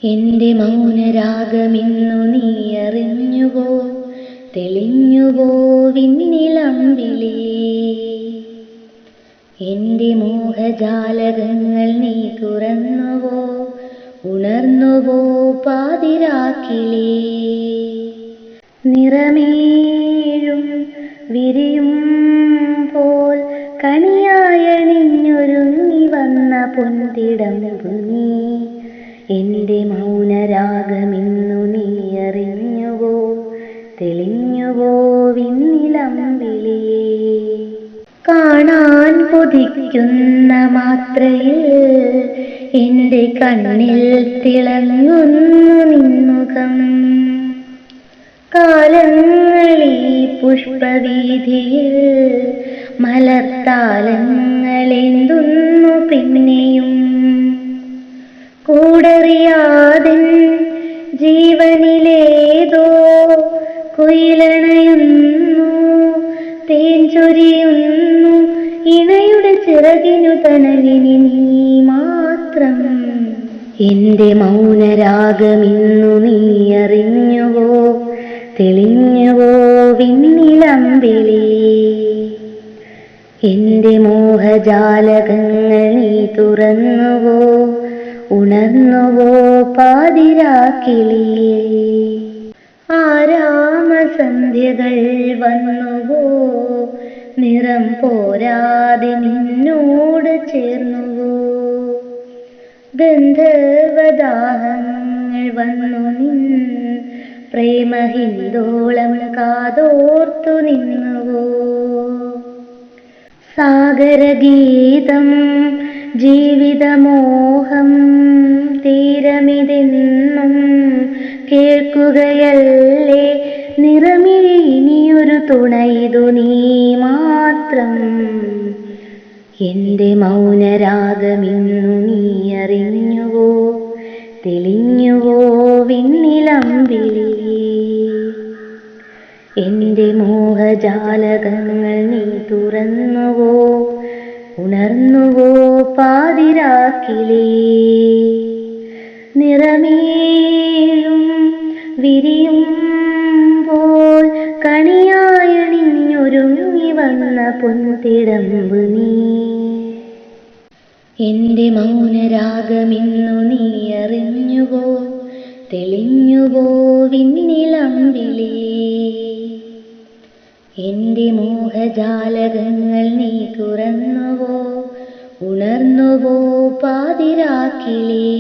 എന്റെ മൗനരാഗമിന്നു നീ അറിഞ്ഞുവോ, തെളിഞ്ഞുവോ വിണ്ണിലമ്പിളി. എന്റെ മോഹജാലകങ്ങൾ നീ തുറന്നുവോ, ഉണർന്നുവോ പാതിരാക്കിളി. നിറമേഴും വിരിയും പോൽ കണിയായണിഞ്ഞൊരുങ്ങി വന്ന പൊൻതിടമ്പു നീ. എന്റെ മൗനരാഗമിന്നു നീ അറിഞ്ഞുവോ, തെളിഞ്ഞുവോ വിണ്ണിലമ്പിളി. കാണാൻ കൊതിക്കുന്ന മാത്രയിൽ എന്റെ കണ്ണിൽ തിളങ്ങുന്നു നിൻമുഖം. കാലങ്ങളീ പുഷ്പവീഥിയിൽ മലർത്താലങ്ങളെന്തുന്നു പിന്നെയും. കൂടറിയാതിൻ ജീവനിലേതോ കുയിലണയുന്നു, തേൻ ചൊരിയുന്നു ഇണയുടെ ചിറകിനു തണലിനി നീ മാത്രം. എന്റെ മൗനരാഗമിന്നു നീ അറിഞ്ഞുവോ, തെളിഞ്ഞുവോ വിണ്ണിലമ്പിളി. എന്റെ മോഹജാലകങ്ങൾ നീ തുറന്നുവോ, ഉണർന്നുവോ പാതിരാക്കിളി. ആരാമസന്ധ്യകൾ വന്നുവോ, നിറം പോരാതെ നിന്നോട് ചേർന്നുവോ. ഗന്ധർവദാഹങ്ങൾ വന്നു നിൻ പ്രേമഹിന്ദോളം കാതോർത്തു നിന്നുവോ. സാഗരഗീതം ജീവിതമോഹം തീരമിതെന്നും കേൾക്കുകയല്ലേ നിറമിഴി. ഇനിയൊരു തുണയിതു നീ മാത്രം. എന്റെ മൗനരാഗമിന്നു നീ അറിഞ്ഞുവോ, തെളിഞ്ഞുവോ വിണ്ണിലമ്പിളി. എന്റെ മോഹജാലകങ്ങൾ നീ തുറന്നുവോ, ഉണർന്നുവോ പാതിരാക്കിളി. നിറമേഴും വിരിയും പോൽ കണിയായണിഞ്ഞൊരുങ്ങി വന്ന പൊൻതിടമ്പു നീ. എന്റെ മൗനരാഗമിന്നു നീ അറിഞ്ഞുവോ, തെളിഞ്ഞുവോ വിണ്ണിലമ്പിളി. എന്റെ മോഹജാലകങ്ങൾ നീ തുറന്നുവോ, ഉണർന്നുവോ പാതിരാക്കിളി.